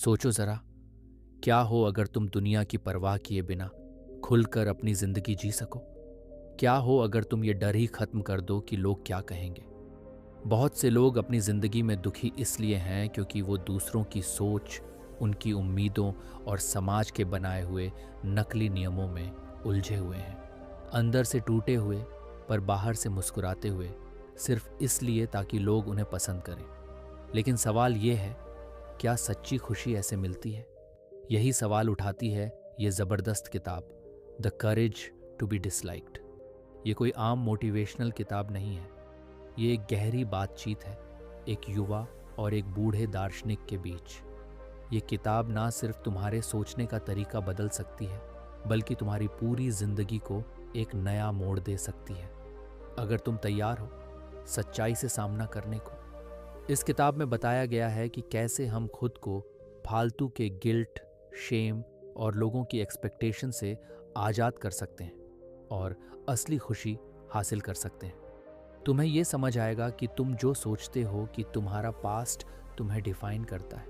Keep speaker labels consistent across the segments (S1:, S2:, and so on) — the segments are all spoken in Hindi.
S1: सोचो ज़रा, क्या हो अगर तुम दुनिया की परवाह किए बिना खुलकर अपनी ज़िंदगी जी सको? क्या हो अगर तुम ये डर ही ख़त्म कर दो कि लोग क्या कहेंगे? बहुत से लोग अपनी ज़िंदगी में दुखी इसलिए हैं क्योंकि वो दूसरों की सोच, उनकी उम्मीदों और समाज के बनाए हुए नकली नियमों में उलझे हुए हैं। अंदर से टूटे हुए पर बाहर से मुस्कुराते हुए, सिर्फ इसलिए ताकि लोग उन्हें पसंद करें। लेकिन सवाल ये है, क्या सच्ची खुशी ऐसे मिलती है? यही सवाल उठाती है ये ज़बरदस्त किताब, the courage to be disliked. ये कोई आम मोटिवेशनल किताब नहीं है। ये एक गहरी बातचीत है, एक युवा और एक बूढ़े दार्शनिक के बीच। ये किताब ना सिर्फ तुम्हारे सोचने का तरीका बदल सकती है, बल्कि तुम्हारी पूरी जिंदगी को एक नया मोड़ दे सकती है, अगर तुम तैयार हो सच्चाई से सामना करने को। इस किताब में बताया गया है कि कैसे हम खुद को फालतू के गिल्ट, शेम और लोगों की एक्सपेक्टेशन से आज़ाद कर सकते हैं और असली खुशी हासिल कर सकते हैं। तुम्हें ये समझ आएगा कि तुम जो सोचते हो कि तुम्हारा पास्ट तुम्हें डिफाइन करता है,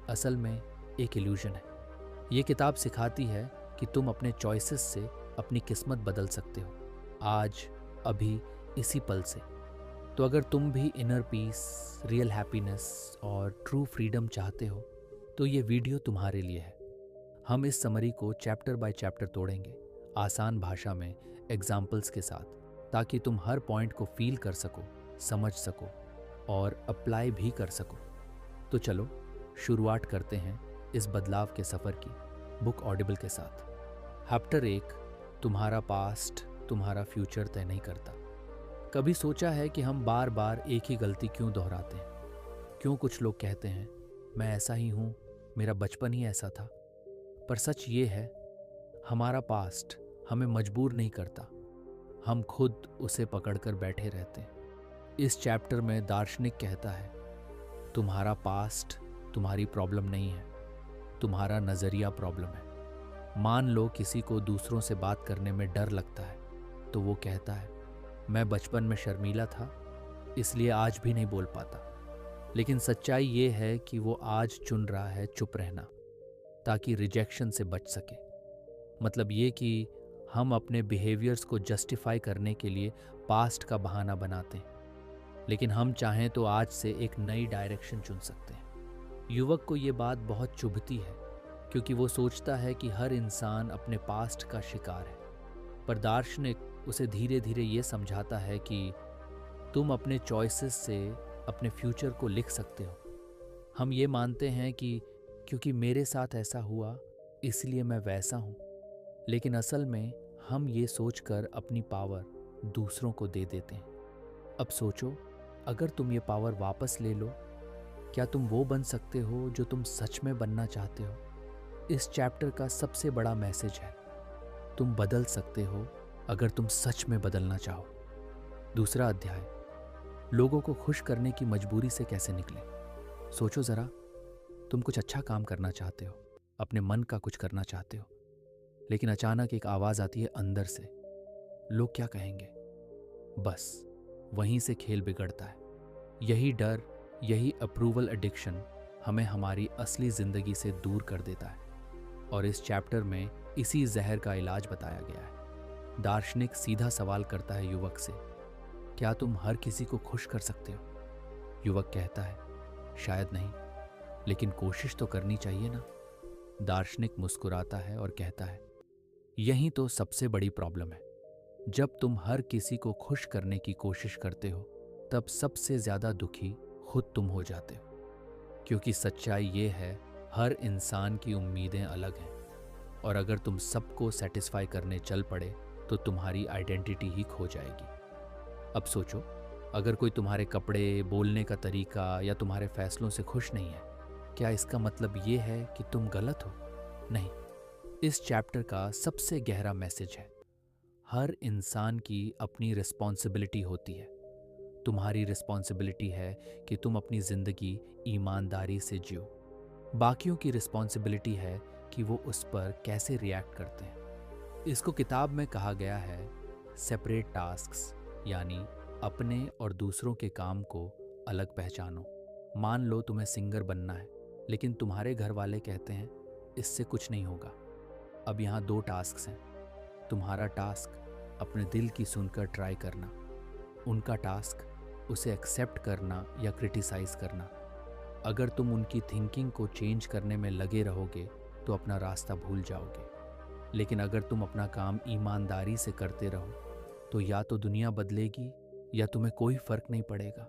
S1: असल में एक इल्यूजन है। ये किताब सिखाती है कि तुम अपने चॉइसेस से अपनी किस्मत बदल सकते हो, आज, अभी, इसी पल से। तो अगर तुम भी इनर पीस, रियल हैप्पीनेस और ट्रू फ्रीडम चाहते हो, तो ये वीडियो तुम्हारे लिए है। हम इस समरी को चैप्टर बाय चैप्टर तोड़ेंगे, आसान भाषा में, एग्जाम्पल्स के साथ, ताकि तुम हर पॉइंट को फील कर सको, समझ सको और अप्लाई भी कर सको। तो चलो शुरुआत करते हैं इस बदलाव के सफ़र की, बुक ऑडिबल के साथ। चैप्टर 1, तुम्हारा पास्ट तुम्हारा फ्यूचर तय नहीं करता। कभी सोचा है कि हम बार बार एक ही गलती क्यों दोहराते हैं? क्यों कुछ लोग कहते हैं, मैं ऐसा ही हूँ, मेरा बचपन ही ऐसा था। पर सच ये है, हमारा पास्ट हमें मजबूर नहीं करता, हम खुद उसे पकड़कर बैठे रहते हैं। इस चैप्टर में दार्शनिक कहता है, तुम्हारा पास्ट तुम्हारी प्रॉब्लम नहीं है, तुम्हारा नज़रिया प्रॉब्लम है। मान लो किसी को दूसरों से बात करने में डर लगता है, तो वो कहता है, मैं बचपन में शर्मीला था, इसलिए आज भी नहीं बोल पाता। लेकिन सच्चाई ये है कि वो आज चुन रहा है चुप रहना, ताकि रिजेक्शन से बच सके। मतलब ये कि हम अपने बिहेवियर्स को जस्टिफाई करने के लिए पास्ट का बहाना बनाते हैं, लेकिन हम चाहें तो आज से एक नई डायरेक्शन चुन सकते हैं। युवक को ये बात बहुत चुभती है, क्योंकि वो सोचता है कि हर इंसान अपने पास्ट का शिकार है। पर दार्शनिक उसे धीरे धीरे ये समझाता है कि तुम अपने चॉइसेस से अपने फ्यूचर को लिख सकते हो। हम ये मानते हैं कि क्योंकि मेरे साथ ऐसा हुआ इसलिए मैं वैसा हूँ, लेकिन असल में हम ये सोचकर अपनी पावर दूसरों को दे देते हैं। अब सोचो, अगर तुम ये पावर वापस ले लो, क्या तुम वो बन सकते हो जो तुम सच में बनना चाहते हो? इस चैप्टर का सबसे बड़ा मैसेज है, तुम बदल सकते हो अगर तुम सच में बदलना चाहो। दूसरा अध्याय, लोगों को खुश करने की मजबूरी से कैसे निकलें। सोचो ज़रा, तुम कुछ अच्छा काम करना चाहते हो, अपने मन का कुछ करना चाहते हो, लेकिन अचानक एक आवाज़ आती है अंदर से, लोग क्या कहेंगे। बस वहीं से खेल बिगड़ता है। यही डर, यही अप्रूवल एडिक्शन हमें हमारी असली ज़िंदगी से दूर कर देता है। और इस चैप्टर में इसी जहर का इलाज बताया गया है। दार्शनिक सीधा सवाल करता है युवक से, क्या तुम हर किसी को खुश कर सकते हो? युवक कहता है, शायद नहीं, लेकिन कोशिश तो करनी चाहिए ना। दार्शनिक मुस्कुराता है और कहता है, यही तो सबसे बड़ी प्रॉब्लम है। जब तुम हर किसी को खुश करने की कोशिश करते हो, तब सबसे ज्यादा दुखी खुद तुम हो जाते हो। क्योंकि सच्चाई ये है, हर इंसान की उम्मीदें अलग हैं, और अगर तुम सबको सेटिस्फाई करने चल पड़े तो तुम्हारी आइडेंटिटी ही खो जाएगी। अब सोचो, अगर कोई तुम्हारे कपड़े, बोलने का तरीका या तुम्हारे फैसलों से खुश नहीं है, क्या इसका मतलब ये है कि तुम गलत हो? नहीं। इस चैप्टर का सबसे गहरा मैसेज है, हर इंसान की अपनी रिस्पॉन्सिबिलिटी होती है। तुम्हारी रिस्पॉन्सिबिलिटी है कि तुम अपनी ज़िंदगी ईमानदारी से जियो। बाकियों की रिस्पॉन्सिबिलिटी है कि वो उस पर कैसे रिएक्ट करते हैं। इसको किताब में कहा गया है सेपरेट टास्क्स, यानी अपने और दूसरों के काम को अलग पहचानो। मान लो तुम्हें सिंगर बनना है, लेकिन तुम्हारे घर वाले कहते हैं इससे कुछ नहीं होगा। अब यहाँ 2 टास्क हैं। तुम्हारा टास्क अपने दिल की सुनकर ट्राई करना, उनका टास्क उसे एक्सेप्ट करना या क्रिटिसाइज करना। अगर तुम उनकी थिंकिंग को चेंज करने में लगे रहोगे तो अपना रास्ता भूल जाओगे, लेकिन अगर तुम अपना काम ईमानदारी से करते रहो तो या तो दुनिया बदलेगी या तुम्हें कोई फर्क नहीं पड़ेगा।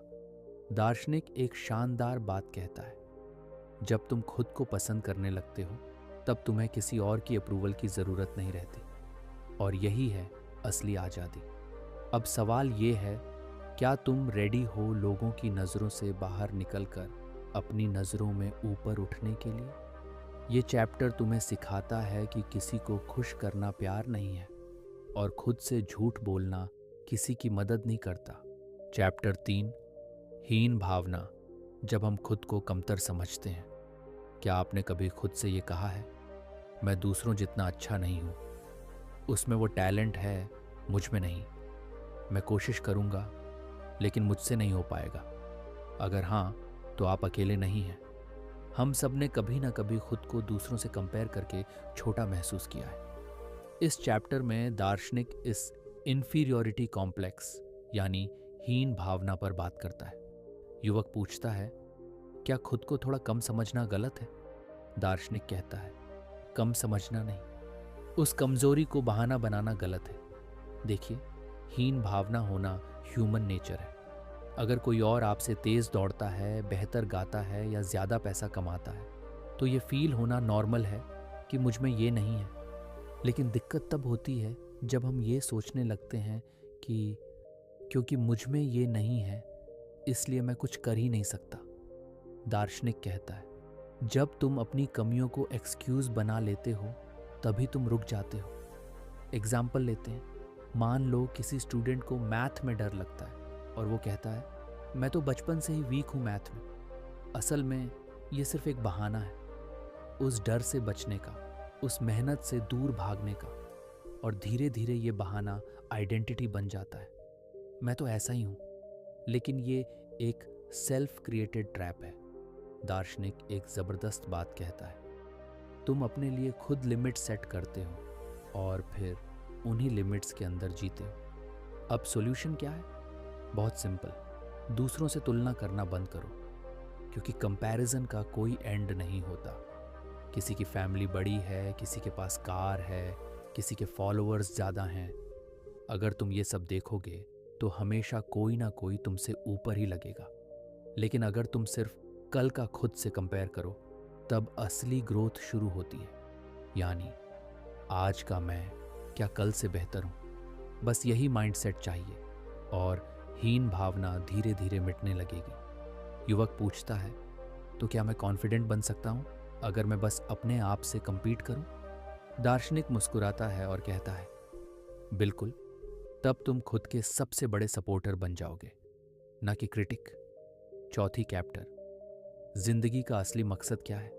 S1: दार्शनिक एक शानदार बात कहता है, जब तुम खुद को पसंद करने लगते हो तब तुम्हें किसी और की अप्रूवल की ज़रूरत नहीं रहती, और यही है असली आज़ादी। अब सवाल ये है, क्या तुम रेडी हो लोगों की नज़रों से बाहर निकलकर अपनी नज़रों में ऊपर उठने के लिए? ये चैप्टर तुम्हें सिखाता है कि किसी को खुश करना प्यार नहीं है और खुद से झूठ बोलना किसी की मदद नहीं करता। चैप्टर 3, हीन भावना, जब हम खुद को कमतर समझते हैं। क्या आपने कभी खुद से ये कहा है, मैं दूसरों जितना अच्छा नहीं हूँ, उसमें वो टैलेंट है, मुझ में नहीं। मैं कोशिश करूँगा लेकिन मुझसे नहीं हो पाएगा। अगर हाँ, तो आप अकेले नहीं हैं। हम सब ने कभी ना कभी खुद को दूसरों से कंपेयर करके छोटा महसूस किया है। इस चैप्टर में दार्शनिक इस इन्फीरियोरिटी कॉम्प्लेक्स यानी हीन भावना पर बात करता है। युवक पूछता है, क्या खुद को थोड़ा कम समझना गलत है? दार्शनिक कहता है, कम समझना नहीं, उस कमजोरी को बहाना बनाना गलत है। देखिए, हीन भावना होना ह्यूमन नेचर है। अगर कोई और आपसे तेज दौड़ता है, बेहतर गाता है या ज्यादा पैसा कमाता है तो ये फील होना नॉर्मल है कि मुझ में ये नहीं है। लेकिन दिक्कत तब होती है जब हम ये सोचने लगते हैं कि क्योंकि मुझ में ये नहीं है इसलिए मैं कुछ कर ही नहीं सकता। दार्शनिक कहता है, जब तुम अपनी कमियों को एक्सक्यूज बना लेते हो तभी तुम रुक जाते हो। एग्जाम्पल लेते हैं, मान लो किसी स्टूडेंट को मैथ में डर लगता है और वो कहता है, मैं तो बचपन से ही वीक हूँ मैथ में। असल में ये सिर्फ एक बहाना है, उस डर से बचने का, उस मेहनत से दूर भागने का, और धीरे धीरे ये बहाना आइडेंटिटी बन जाता है। मैं तो ऐसा ही हूँ। लेकिन ये एक सेल्फ क्रिएटेड ट्रैप है। दार्शनिक एक ज़बरदस्त बात कहता है, तुम अपने लिए खुद लिमिट सेट करते हो और फिर उन्हीं लिमिट्स के अंदर जीते हो। अब सॉल्यूशन क्या है? बहुत सिंपल, दूसरों से तुलना करना बंद करो, क्योंकि कंपैरिजन का कोई एंड नहीं होता। किसी की फैमिली बड़ी है, किसी के पास कार है, किसी के फॉलोअर्स ज़्यादा हैं। अगर तुम ये सब देखोगे तो हमेशा कोई ना कोई तुमसे ऊपर ही लगेगा। लेकिन अगर तुम सिर्फ कल का खुद से कंपेयर करो तब असली ग्रोथ शुरू होती है। यानी आज का मैं क्या कल से बेहतर हूँ? बस यही माइंडसेट चाहिए और हीन भावना धीरे धीरे मिटने लगेगी। युवक पूछता है, तो क्या मैं कॉन्फिडेंट बन सकता हूँ अगर मैं बस अपने आप से कंपीट करूँ? दार्शनिक मुस्कुराता है और कहता है, बिल्कुल, तब तुम खुद के सबसे बड़े सपोर्टर बन जाओगे, ना कि क्रिटिक। चौथी चैप्टर, जिंदगी का असली मकसद क्या है?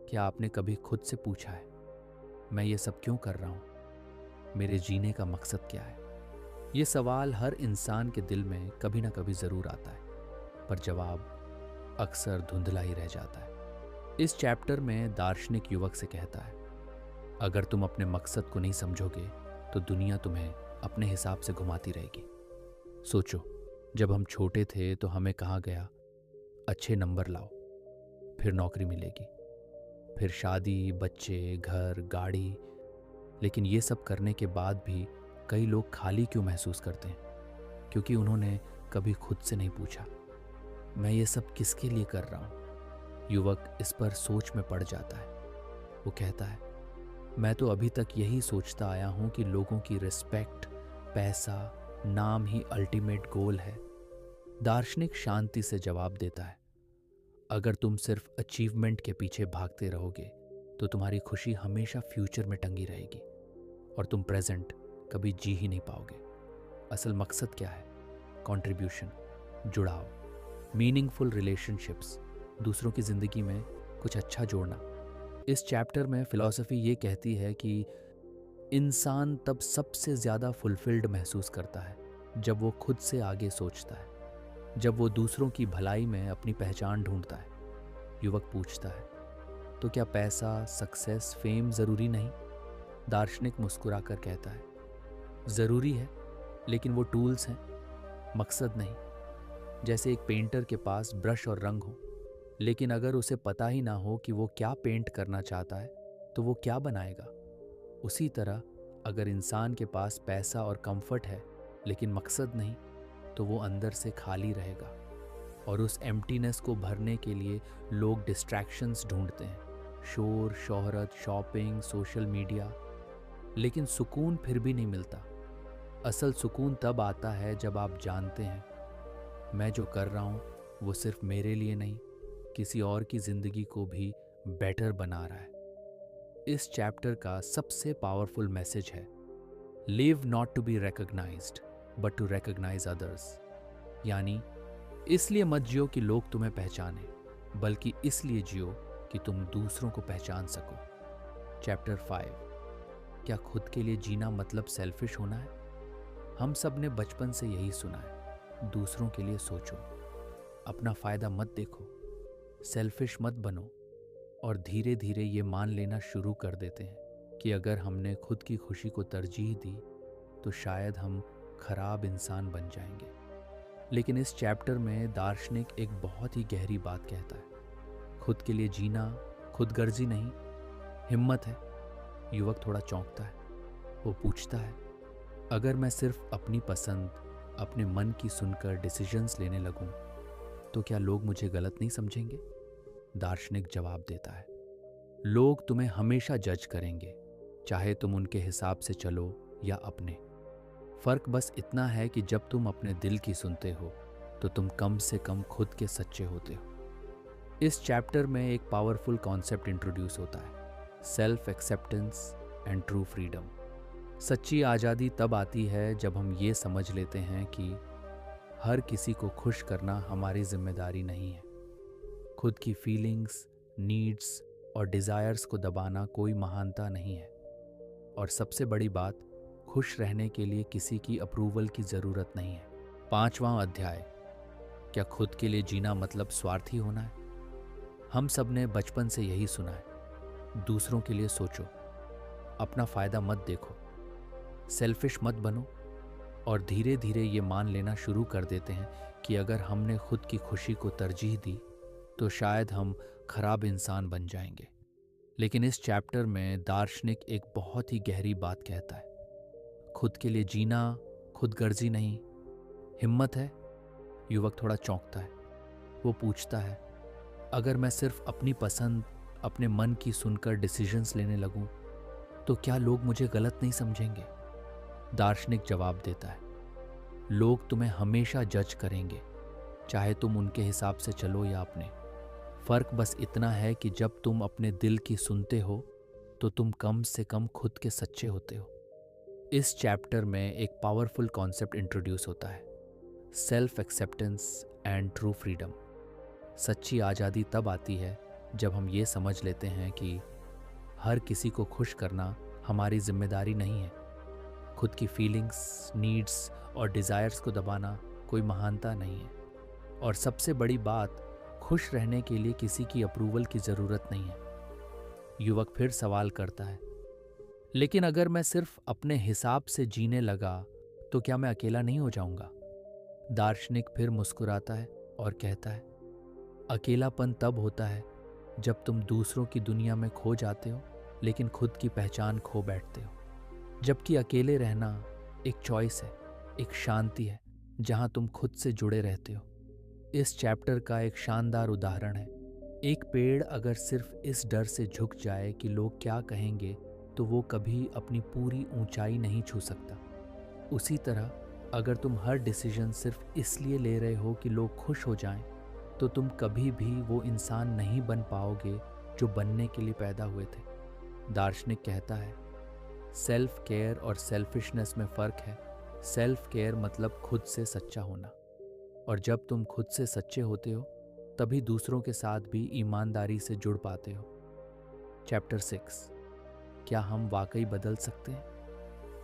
S1: क्या आपने कभी खुद से पूछा है, मैं ये सब क्यों कर रहा हूँ? मेरे जीने का मकसद क्या है? ये सवाल हर इंसान के दिल में कभी ना कभी ज़रूर आता है, पर जवाब अक्सर धुंधला ही रह जाता है। इस चैप्टर में दार्शनिक युवक से कहता है, अगर तुम अपने मकसद को नहीं समझोगे तो दुनिया तुम्हें अपने हिसाब से घुमाती रहेगी। सोचो, जब हम छोटे थे तो हमें कहा गया, अच्छे नंबर लाओ, फिर नौकरी मिलेगी, फिर शादी, बच्चे, घर, गाड़ी। लेकिन ये सब करने के बाद भी कई लोग खाली क्यों महसूस करते हैं? क्योंकि उन्होंने कभी खुद से नहीं पूछा, मैं ये सब किसके लिए कर रहा हूँ? युवक इस पर सोच में पड़ जाता है। वो कहता है, मैं तो अभी तक यही सोचता आया हूँ कि लोगों की रिस्पेक्ट, पैसा, नाम ही अल्टीमेट गोल है। दार्शनिक शांति से जवाब देता है, अगर तुम सिर्फ अचीवमेंट के पीछे भागते रहोगे तो तुम्हारी खुशी हमेशा फ्यूचर में टंगी रहेगी और तुम प्रेजेंट कभी जी ही नहीं पाओगे। असल मकसद क्या है? कंट्रीब्यूशन, जुड़ाव, मीनिंगफुल रिलेशनशिप्स, दूसरों की ज़िंदगी में कुछ अच्छा जोड़ना। इस चैप्टर में फिलॉसफी ये कहती है कि इंसान तब सबसे ज़्यादा फुलफिल्ड महसूस करता है जब वो खुद से आगे सोचता है, जब वो दूसरों की भलाई में अपनी पहचान ढूंढता है। युवक पूछता है, तो क्या पैसा, सक्सेस, फेम ज़रूरी नहीं? दार्शनिक मुस्कुराकर कहता है, ज़रूरी है, लेकिन वो टूल्स हैं, मकसद नहीं। जैसे एक पेंटर के पास ब्रश और रंग हो, लेकिन अगर उसे पता ही ना हो कि वो क्या पेंट करना चाहता है, तो वो क्या बनाएगा? उसी तरह अगर इंसान के पास पैसा और कंफर्ट है, लेकिन मकसद नहीं, तो वो अंदर से खाली रहेगा। और उस एम्प्टीनेस को भरने के लिए लोग डिस्ट्रैक्शंस ढूंढते हैं, शोर, शोहरत, शॉपिंग, सोशल मीडिया, लेकिन सुकून फिर भी नहीं मिलता। असल सुकून तब आता है जब आप जानते हैं, मैं जो कर रहा हूँ वो सिर्फ मेरे लिए नहीं, किसी और की जिंदगी को भी बेटर बना रहा है। इस चैप्टर का सबसे पावरफुल मैसेज है, live not to be recognised but to recognise others. यानी इसलिए मत जियो कि लोग तुम्हें पहचाने, बल्कि इसलिए जियो कि तुम दूसरों को पहचान सको। चैप्टर 5, क्या खुद के लिए जीना मतलब सेल्फिश होना है? हम सब ने बचपन से यही सुना है, दूसरों के लिए सोचो, अपना फायदा मत देखो, सेल्फिश मत बनो। और धीरे धीरे ये मान लेना शुरू कर देते हैं कि अगर हमने खुद की खुशी को तरजीह दी तो शायद हम खराब इंसान बन जाएंगे। लेकिन इस चैप्टर में दार्शनिक एक बहुत ही गहरी बात कहता है, खुद के लिए जीना खुदगर्जी नहीं, हिम्मत है। युवक थोड़ा चौंकता है, वो पूछता है, अगर मैं सिर्फ अपनी पसंद, अपने मन की सुनकर डिसीजंस लेने लगूं, तो क्या लोग मुझे गलत नहीं समझेंगे? दार्शनिक जवाब देता है, लोग तुम्हें हमेशा जज करेंगे, चाहे तुम उनके हिसाब से चलो या अपने। फर्क बस इतना है कि जब तुम अपने दिल की सुनते हो तो तुम कम से कम खुद के सच्चे होते हो। इस चैप्टर में एक पावरफुल कॉन्सेप्ट इंट्रोड्यूस होता है, self acceptance and true freedom. सच्ची आज़ादी तब आती है जब हम ये समझ लेते हैं कि हर किसी को खुश करना हमारी जिम्मेदारी नहीं है। खुद की फीलिंग्स, नीड्स और डिज़ायर्स को दबाना कोई महानता नहीं है। और सबसे बड़ी बात, खुश रहने के लिए किसी की अप्रूवल की ज़रूरत नहीं है। 5वां अध्याय, क्या खुद के लिए जीना मतलब स्वार्थी होना है? हम सब ने बचपन से यही सुना है, दूसरों के लिए सोचो, अपना फ़ायदा मत देखो, सेल्फिश मत बनो। और धीरे धीरे ये मान लेना शुरू कर देते हैं कि अगर हमने खुद की खुशी को तरजीह दी तो शायद हम खराब इंसान बन जाएंगे। लेकिन इस चैप्टर में दार्शनिक एक बहुत ही गहरी बात कहता है, खुद के लिए जीना खुदगर्जी नहीं, हिम्मत है। युवक थोड़ा चौंकता है, वो पूछता है, अगर मैं सिर्फ अपनी पसंद, अपने मन की सुनकर डिसीजंस लेने लगूं, तो क्या लोग मुझे गलत नहीं समझेंगे? दार्शनिक जवाब देता है, लोग तुम्हें हमेशा जज करेंगे, चाहे तुम उनके हिसाब से चलो या अपने। फर्क बस इतना है कि जब तुम अपने दिल की सुनते हो तो तुम कम से कम खुद के सच्चे होते हो। इस चैप्टर में एक पावरफुल कॉन्सेप्ट इंट्रोड्यूस होता है, self acceptance and true freedom. सच्ची आज़ादी तब आती है जब हम ये समझ लेते हैं कि हर किसी को खुश करना हमारी जिम्मेदारी नहीं है। खुद की फीलिंग्स, नीड्स और डिज़ायर्स को दबाना कोई महानता नहीं है। और सबसे बड़ी बात, खुश रहने के लिए किसी की अप्रूवल की ज़रूरत नहीं है। युवक फिर सवाल करता है, लेकिन अगर मैं सिर्फ अपने हिसाब से जीने लगा तो क्या मैं अकेला नहीं हो जाऊंगा? दार्शनिक फिर मुस्कुराता है और कहता है, अकेलापन तब होता है जब तुम दूसरों की दुनिया में खो जाते हो लेकिन खुद की पहचान खो बैठते हो। जबकि अकेले रहना एक चॉइस है, एक शांति है जहां तुम खुद से जुड़े रहते हो। इस चैप्टर का एक शानदार उदाहरण है, एक पेड़ अगर सिर्फ इस डर से झुक जाए कि लोग क्या कहेंगे तो वो कभी अपनी पूरी ऊंचाई नहीं छू सकता। उसी तरह अगर तुम हर डिसीजन सिर्फ इसलिए ले रहे हो कि लोग खुश हो जाएं, तो तुम कभी भी वो इंसान नहीं बन पाओगे जो बनने के लिए पैदा हुए थे। दार्शनिक कहता है, सेल्फ केयर और सेल्फिशनेस में फ़र्क है। सेल्फ केयर मतलब खुद से सच्चा होना, और जब तुम खुद से सच्चे होते हो तभी दूसरों के साथ भी ईमानदारी से जुड़ पाते हो। चैप्टर 6, क्या हम वाकई बदल सकते हैं?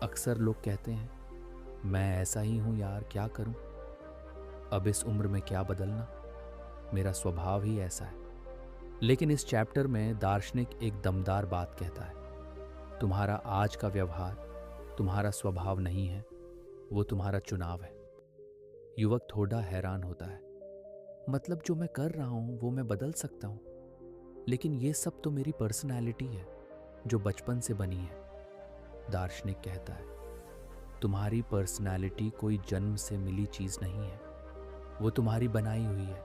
S1: अक्सर लोग कहते हैं, मैं ऐसा ही हूँ यार, क्या करूँ? अब इस उम्र में क्या बदलना, मेरा स्वभाव ही ऐसा है। लेकिन इस चैप्टर में दार्शनिक एक दमदार बात कहता है, तुम्हारा आज का व्यवहार तुम्हारा स्वभाव नहीं है, वो तुम्हारा चुनाव है। युवक थोड़ा हैरान होता है, मतलब जो मैं कर रहा हूं वो मैं बदल सकता हूं, लेकिन ये सब तो मेरी पर्सनैलिटी है जो बचपन से बनी है। दार्शनिक कहता है, तुम्हारी पर्सनैलिटी कोई जन्म से मिली चीज नहीं है, वो तुम्हारी बनाई हुई है,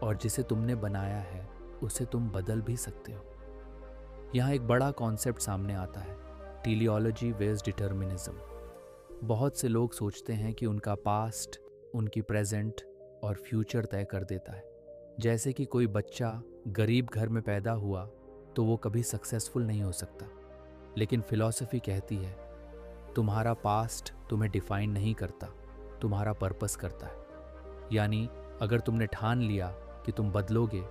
S1: और जिसे तुमने बनाया है उसे तुम बदल भी सकते हो। यहाँ एक बड़ा कॉन्सेप्ट सामने आता है, टीलियोलॉजी वेज डिटर्मिनिज्म। बहुत से लोग सोचते हैं कि उनका पास्ट उनकी प्रेजेंट और फ्यूचर तय कर देता है। जैसे कि कोई बच्चा गरीब घर में पैदा हुआ तो वो कभी सक्सेसफुल नहीं हो सकता। लेकिन फिलॉसफी कहती है, तुम्हारा पास्ट तुम्हें डिफाइन नहीं करता, तुम्हारा पर्पस करता है। यानी अगर तुमने ठान लिया कि तुम बदलोगे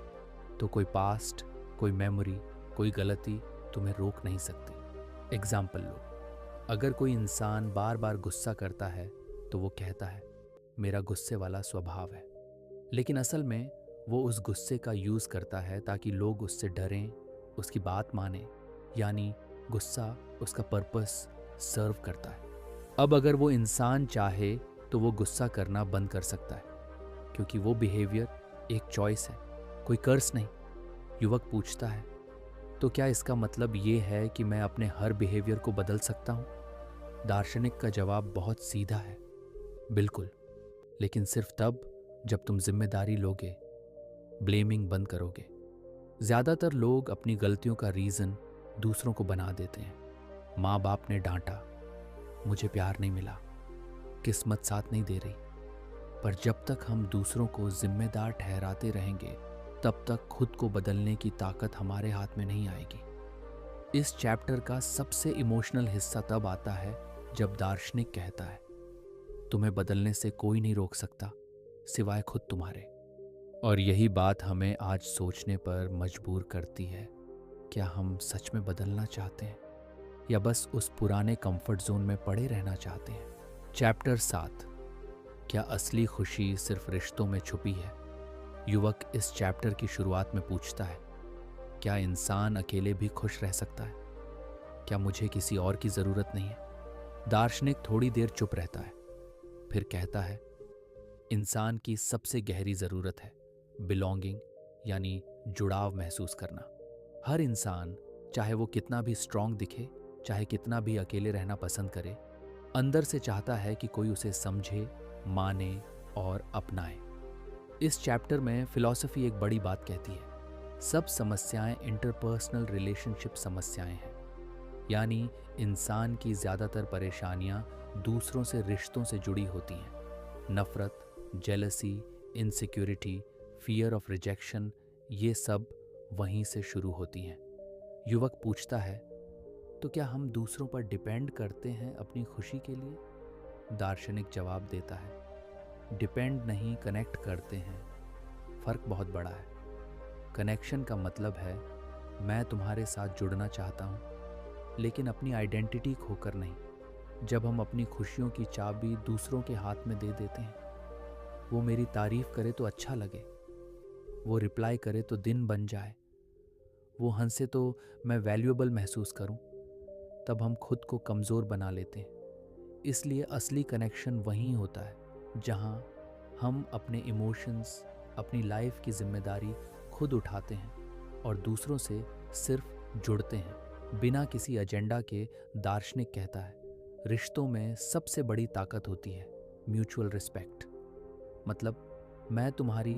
S1: तो कोई पास्ट, कोई मेमोरी, कोई गलती तुम्हें रोक नहीं सकती। एग्जाम्पल लो, अगर कोई इंसान बार बार गुस्सा करता है तो वो कहता है मेरा गुस्से वाला स्वभाव है, लेकिन असल में वो उस गुस्से का यूज़ करता है ताकि लोग उससे डरें, उसकी बात माने। यानी गुस्सा उसका पर्पस सर्व करता है। अब अगर वो इंसान चाहे तो वो गुस्सा करना बंद कर सकता है, क्योंकि वो बिहेवियर एक चॉइस है, कोई कर्स नहीं। युवक पूछता है, तो क्या इसका मतलब ये है कि मैं अपने हर बिहेवियर को बदल सकता हूँ? दार्शनिक का जवाब बहुत सीधा है, बिल्कुल, लेकिन सिर्फ तब जब तुम जिम्मेदारी लोगे, ब्लेमिंग बंद करोगे। ज्यादातर लोग अपनी गलतियों का रीजन दूसरों को बना देते हैं। माँ बाप ने डांटा, मुझे प्यार नहीं मिला, किस्मत साथ नहीं दे रही। पर जब तक हम दूसरों को जिम्मेदार ठहराते रहेंगे तब तक खुद को बदलने की ताकत हमारे हाथ में नहीं आएगी। इस चैप्टर का सबसे इमोशनल हिस्सा तब आता है जब दार्शनिक कहता है, तुम्हें बदलने से कोई नहीं रोक सकता सिवाय खुद तुम्हारे। और यही बात हमें आज सोचने पर मजबूर करती है, क्या हम सच में बदलना चाहते हैं या बस उस पुराने कंफर्ट जोन में पड़े रहना चाहते हैं? चैप्टर 7, क्या असली खुशी सिर्फ रिश्तों में छुपी है? युवक इस चैप्टर की शुरुआत में पूछता है, क्या इंसान अकेले भी खुश रह सकता है? क्या मुझे किसी और की जरूरत नहीं है? दार्शनिक थोड़ी देर चुप रहता है, फिर कहता है, इंसान की सबसे गहरी जरूरत है बिलोंगिंग, यानी जुड़ाव महसूस करना। हर इंसान, चाहे वो कितना भी स्ट्रांग दिखे, चाहे कितना भी अकेले रहना पसंद करे, अंदर से चाहता है कि कोई उसे समझे, माने और अपनाए। इस चैप्टर में फिलॉसफी एक बड़ी बात कहती है, सब समस्याएं इंटरपर्सनल रिलेशनशिप समस्याएं हैं। यानी इंसान की ज़्यादातर परेशानियां दूसरों से रिश्तों से जुड़ी होती हैं। नफरत, jealousy, insecurity, fear of rejection, ये सब वहीं से शुरू होती हैं। युवक पूछता है, तो क्या हम दूसरों पर डिपेंड करते हैं अपनी खुशी के लिए? दार्शनिक जवाब देता है, डिपेंड नहीं, कनेक्ट करते हैं। फ़र्क बहुत बड़ा है। कनेक्शन का मतलब है मैं तुम्हारे साथ जुड़ना चाहता हूँ, लेकिन अपनी आइडेंटिटी खोकर नहीं। जब हम अपनी खुशियों की चाबी दूसरों के हाथ में दे देते हैं, वो मेरी तारीफ करे तो अच्छा लगे, वो रिप्लाई करे तो दिन बन जाए, वो हंसे तो मैं वैल्यूएबल महसूस करूं, तब हम खुद को कमज़ोर बना लेते हैं। इसलिए असली कनेक्शन वहीं होता है जहां हम अपने इमोशंस, अपनी लाइफ की जिम्मेदारी खुद उठाते हैं और दूसरों से सिर्फ जुड़ते हैं बिना किसी एजेंडा के। दार्शनिक कहता है, रिश्तों में सबसे बड़ी ताकत होती है म्यूचुअल रिस्पेक्ट। मतलब मैं तुम्हारी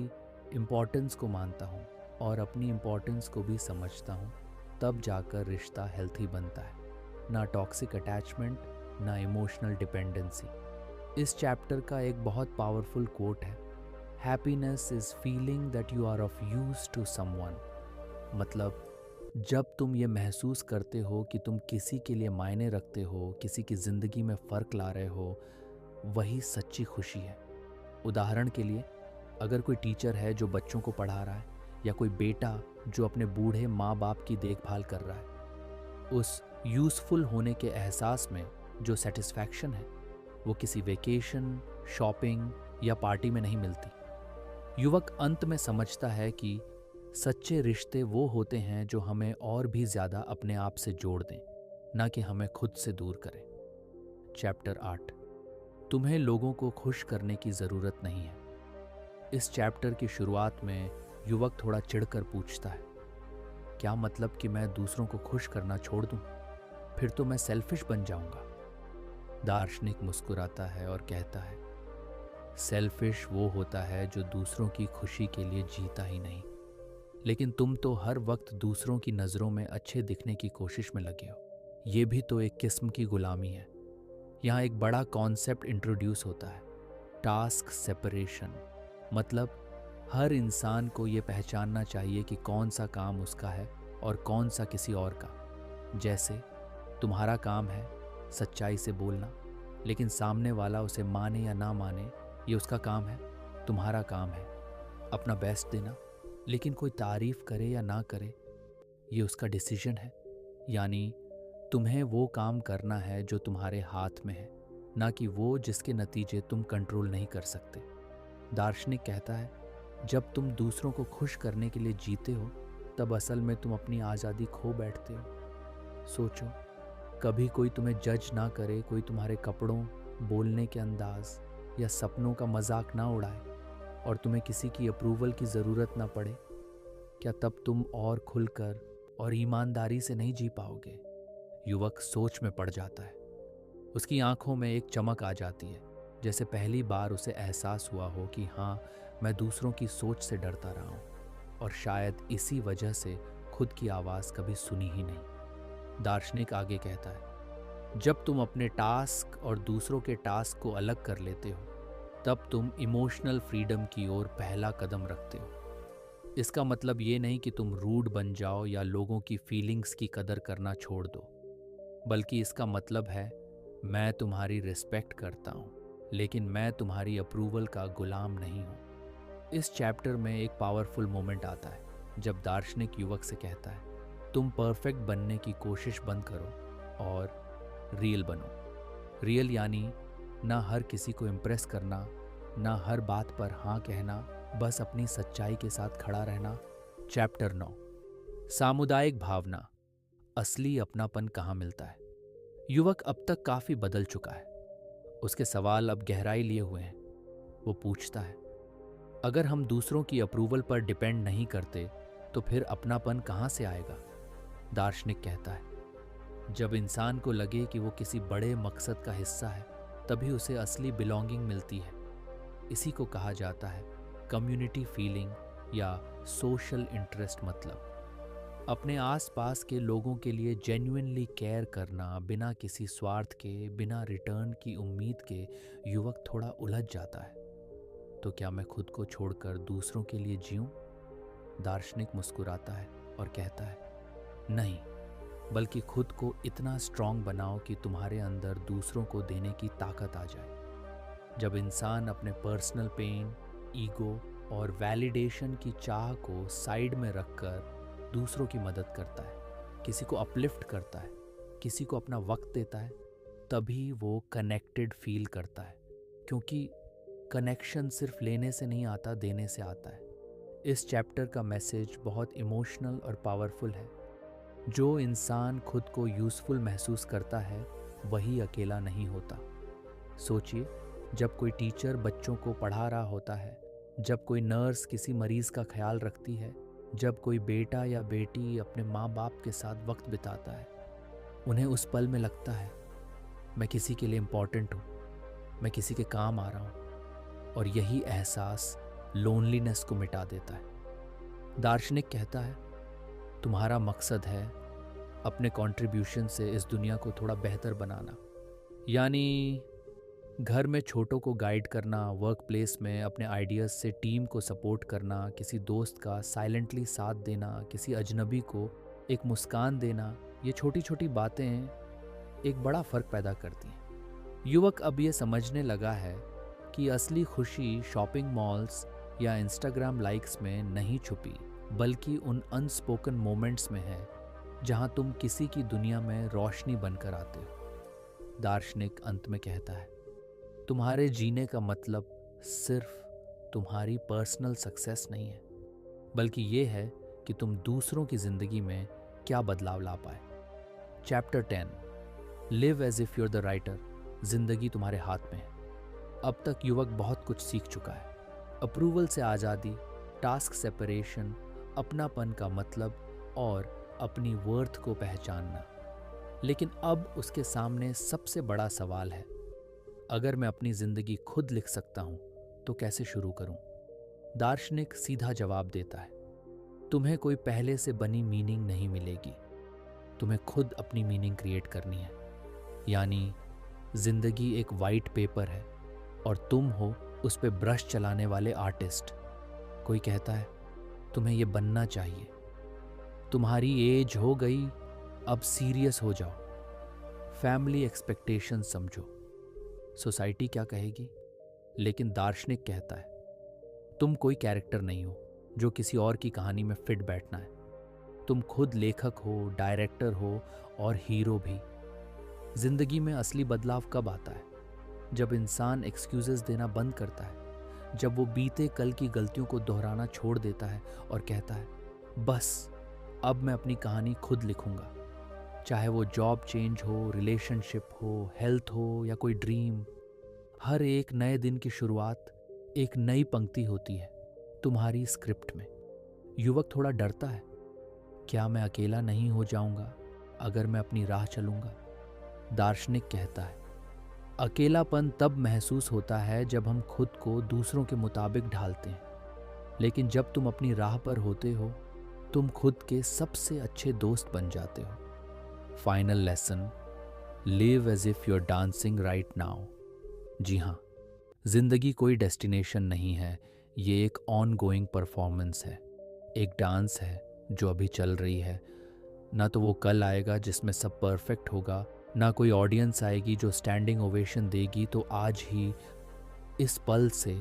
S1: इम्पोर्टेंस को मानता हूँ और अपनी इम्पोर्टेंस को भी समझता हूँ, तब जाकर रिश्ता हेल्थी बनता है। ना टॉक्सिक अटैचमेंट, ना इमोशनल डिपेंडेंसी। इस चैप्टर का एक बहुत पावरफुल कोट है, happiness is feeling that you are of use to someone. मतलब जब तुम ये महसूस करते हो कि तुम किसी के लिए मायने रखते हो, किसी की ज़िंदगी में फ़र्क ला रहे हो, वही सच्ची खुशी है। उदाहरण के लिए, अगर कोई टीचर है जो बच्चों को पढ़ा रहा है, या कोई बेटा जो अपने बूढ़े माँ बाप की देखभाल कर रहा है, उस यूज़फुल होने के एहसास में जो सेटिस्फैक्शन है, वो किसी वेकेशन, शॉपिंग या पार्टी में नहीं मिलती। युवक अंत में समझता है कि सच्चे रिश्ते वो होते हैं जो हमें और भी ज़्यादा अपने आप से जोड़ दें, ना कि हमें खुद से दूर करें। चैप्टर 8। तुम्हें लोगों को खुश करने की ज़रूरत नहीं है। इस चैप्टर की शुरुआत में युवक थोड़ा चिढ़कर पूछता है, क्या मतलब कि मैं दूसरों को खुश करना छोड़ दूं? फिर तो मैं सेल्फिश बन जाऊंगा। दार्शनिक मुस्कुराता है और कहता है, सेल्फिश वो होता है जो दूसरों की खुशी के लिए जीता ही नहीं। लेकिन तुम तो हर वक्त दूसरों की नज़रों में अच्छे दिखने की कोशिश में लगे हो। ये भी तो एक किस्म की गुलामी है। यहाँ एक बड़ा कॉन्सेप्ट इंट्रोड्यूस होता है, टास्क सेपरेशन। मतलब हर इंसान को ये पहचानना चाहिए कि कौन सा काम उसका है और कौन सा किसी और का। जैसे तुम्हारा काम है सच्चाई से बोलना, लेकिन सामने वाला उसे माने या ना माने ये उसका काम है। तुम्हारा काम है अपना बेस्ट देना, लेकिन कोई तारीफ करे या ना करे ये उसका डिसीजन है। यानी तुम्हें वो काम करना है जो तुम्हारे हाथ में है, ना कि वो जिसके नतीजे तुम कंट्रोल नहीं कर सकते। दार्शनिक कहता है, जब तुम दूसरों को खुश करने के लिए जीते हो तब असल में तुम अपनी आज़ादी खो बैठते हो। सोचो, कभी कोई तुम्हें जज ना करे, कोई तुम्हारे कपड़ों, बोलने के अंदाज या सपनों का मजाक ना उड़ाए और तुम्हें किसी की अप्रूवल की ज़रूरत ना पड़े, क्या तब तुम और खुलकर और ईमानदारी से नहीं जी पाओगे? युवक सोच में पड़ जाता है। उसकी आंखों में एक चमक आ जाती है, जैसे पहली बार उसे एहसास हुआ हो कि हाँ, मैं दूसरों की सोच से डरता रहा हूँ और शायद इसी वजह से खुद की आवाज़ कभी सुनी ही नहीं। दार्शनिक आगे कहता है, जब तुम अपने टास्क और दूसरों के टास्क को अलग कर लेते हो तब तुम इमोशनल फ्रीडम की ओर पहला कदम रखते हो। इसका मतलब ये नहीं कि तुम रूड बन जाओ या लोगों की फीलिंग्स की कदर करना छोड़ दो, बल्कि इसका मतलब है, मैं तुम्हारी रिस्पेक्ट करता हूँ, लेकिन मैं तुम्हारी अप्रूवल का गुलाम नहीं हूँ। इस चैप्टर में एक पावरफुल मोमेंट आता है जब दार्शनिक युवक से कहता है, तुम परफेक्ट बनने की कोशिश बंद करो और रियल बनो। रियल यानी ना हर किसी को इम्प्रेस करना, ना हर बात पर हाँ कहना, बस अपनी सच्चाई के साथ खड़ा रहना। चैप्टर 9। सामुदायिक भावना, असली अपनापन कहाँ मिलता है? युवक अब तक काफी बदल चुका है। उसके सवाल अब गहराई लिए हुए हैं। वो पूछता है, अगर हम दूसरों की अप्रूवल पर डिपेंड नहीं करते तो फिर अपनापन कहाँ से आएगा? दार्शनिक कहता है, जब इंसान को लगे कि वो किसी बड़े मकसद का हिस्सा है तभी उसे असली बिलोंगिंग मिलती है। इसी को कहा जाता है कम्युनिटी फीलिंग या सोशल इंटरेस्ट। मतलब अपने आसपास के लोगों के लिए जेन्युइनली केयर करना, बिना किसी स्वार्थ के, बिना रिटर्न की उम्मीद के। युवक थोड़ा उलझ जाता है, तो क्या मैं खुद को छोड़कर दूसरों के लिए जीऊं? दार्शनिक मुस्कुराता है और कहता है, नहीं, बल्कि खुद को इतना स्ट्रांग बनाओ कि तुम्हारे अंदर दूसरों को देने की ताकत आ जाए। जब इंसान अपने पर्सनल पेन, ईगो और वैलिडेशन की चाह को साइड में रखकर दूसरों की मदद करता है, किसी को अपलिफ्ट करता है, किसी को अपना वक्त देता है, तभी वो कनेक्टेड फील करता है। क्योंकि कनेक्शन सिर्फ लेने से नहीं आता, देने से आता है। इस चैप्टर का मैसेज बहुत इमोशनल और पावरफुल है। जो इंसान खुद को यूज़फुल महसूस करता है वही अकेला नहीं होता। सोचिए, जब कोई टीचर बच्चों को पढ़ा रहा होता है, जब कोई नर्स किसी मरीज का ख्याल रखती है, जब कोई बेटा या बेटी अपने माँ बाप के साथ वक्त बिताता है, उन्हें उस पल में लगता है, मैं किसी के लिए इम्पॉर्टेंट हूँ, मैं किसी के काम आ रहा हूँ। और यही एहसास लोनलीनेस को मिटा देता है। दार्शनिक कहता है, तुम्हारा मकसद है अपने कंट्रीब्यूशन से इस दुनिया को थोड़ा बेहतर बनाना। यानी घर में छोटों को गाइड करना, वर्क प्लेस में अपने आइडियाज़ से टीम को सपोर्ट करना, किसी दोस्त का साइलेंटली साथ देना, किसी अजनबी को एक मुस्कान देना। ये छोटी छोटी बातें एक बड़ा फ़र्क पैदा करती हैं। युवक अब ये समझने लगा है कि असली खुशी शॉपिंग मॉल्स या इंस्टाग्राम लाइक्स में नहीं छुपी, बल्कि उन अनस्पोकन मोमेंट्स में है जहां तुम किसी की दुनिया में रोशनी बनकर आते हो। दार्शनिक अंत में कहता है, तुम्हारे जीने का मतलब सिर्फ तुम्हारी पर्सनल सक्सेस नहीं है, बल्कि ये है कि तुम दूसरों की जिंदगी में क्या बदलाव ला पाए। Chapter 10, live as if you're the writer. जिंदगी तुम्हारे हाथ में है। अब तक युवक बहुत कुछ सीख चुका है। अप्रूवल से आज़ादी, टास्क सेपरेशन, अपनापन का मतलब और अपनी वर्थ को पहचानना। लेकिन अब उसके सामने सबसे बड़ा सवाल है, अगर मैं अपनी जिंदगी खुद लिख सकता हूं तो कैसे शुरू करूं? दार्शनिक सीधा जवाब देता है, तुम्हें कोई पहले से बनी मीनिंग नहीं मिलेगी, तुम्हें खुद अपनी मीनिंग क्रिएट करनी है। यानी जिंदगी एक वाइट पेपर है और तुम हो उस पे ब्रश चलाने वाले आर्टिस्ट। कोई कहता है तुम्हें ये बनना चाहिए, तुम्हारी एज हो गई, अब सीरियस हो जाओ। फैमिली एक्सपेक्टेशन समझो, सोसाइटी क्या कहेगी। लेकिन दार्शनिक कहता है तुम कोई कैरेक्टर नहीं हो जो किसी और की कहानी में फिट बैठना है। तुम खुद लेखक हो, डायरेक्टर हो और हीरो भी। जिंदगी में असली बदलाव कब आता है? जब इंसान एक्सक्यूजेस देना बंद करता है, जब वो बीते कल की गलतियों को दोहराना छोड़ देता है और कहता है बस अब मैं अपनी कहानी खुद लिखूंगा। चाहे वो जॉब चेंज हो, रिलेशनशिप हो, हेल्थ हो या कोई ड्रीम, हर एक नए दिन की शुरुआत एक नई पंक्ति होती है तुम्हारी स्क्रिप्ट में। युवक थोड़ा डरता है, क्या मैं अकेला नहीं हो जाऊंगा अगर मैं अपनी राह चलूंगा? दार्शनिक कहता है अकेलापन तब महसूस होता है जब हम खुद को दूसरों के मुताबिक ढालते हैं, लेकिन जब तुम अपनी राह पर होते हो तुम खुद के सबसे अच्छे दोस्त बन जाते हो। Final lesson, live as if you are dancing right now. जी हाँ, जिंदगी कोई डेस्टिनेशन नहीं है, ये एक ऑन गोइंग परफॉर्मेंस है, एक डांस है जो अभी चल रही है। ना तो वो कल आएगा जिसमें सब परफेक्ट होगा, ना कोई ऑडियंस आएगी जो स्टैंडिंग ओवेशन देगी। तो आज ही इस पल से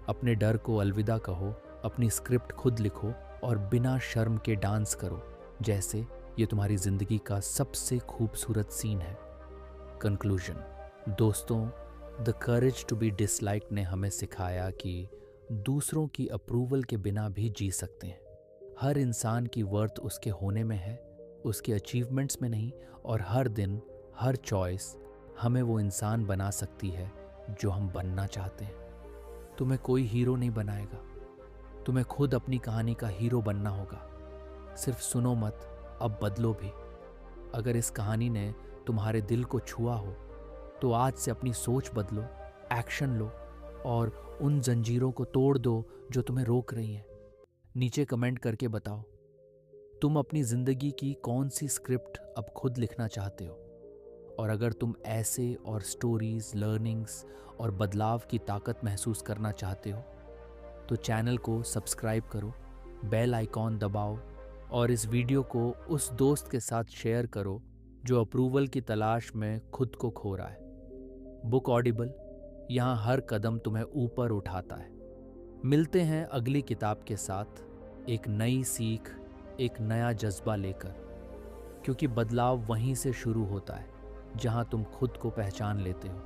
S1: अपने डर को अलविदा कहो, अपनी स्क्रिप्ट खुद लिखो और बिना शर्म के डांस करो जैसे ये तुम्हारी जिंदगी का सबसे खूबसूरत सीन है। कंक्लूजन, दोस्तों, the courage to be disliked ने हमें सिखाया कि दूसरों की अप्रूवल के बिना भी जी सकते हैं। हर इंसान की वर्थ उसके होने में है, उसके अचीवमेंट्स में नहीं। और हर दिन, हर चॉइस हमें वो इंसान बना सकती है जो हम बनना चाहते हैं। तुम्हें कोई हीरो नहीं बनाएगा, तुम्हें खुद अपनी कहानी का हीरो बनना होगा। सिर्फ सुनो मत, अब बदलो भी। अगर इस कहानी ने तुम्हारे दिल को छुआ हो तो आज से अपनी सोच बदलो, एक्शन लो और उन जंजीरों को तोड़ दो जो तुम्हें रोक रही हैं। नीचे कमेंट करके बताओ तुम अपनी जिंदगी की कौन सी स्क्रिप्ट अब खुद लिखना चाहते हो। और अगर तुम ऐसे और स्टोरीज, लर्निंग्स और बदलाव की ताकत महसूस करना चाहते हो तो चैनल को सब्सक्राइब करो, बेल आइकॉन दबाओ और इस वीडियो को उस दोस्त के साथ शेयर करो जो अप्रूवल की तलाश में खुद को खो रहा है। बुक ऑडिबल, यहाँ हर कदम तुम्हें ऊपर उठाता है। मिलते हैं अगली किताब के साथ, एक नई सीख, एक नया जज्बा लेकर, क्योंकि बदलाव वहीं से शुरू होता है जहाँ तुम खुद को पहचान लेते हो।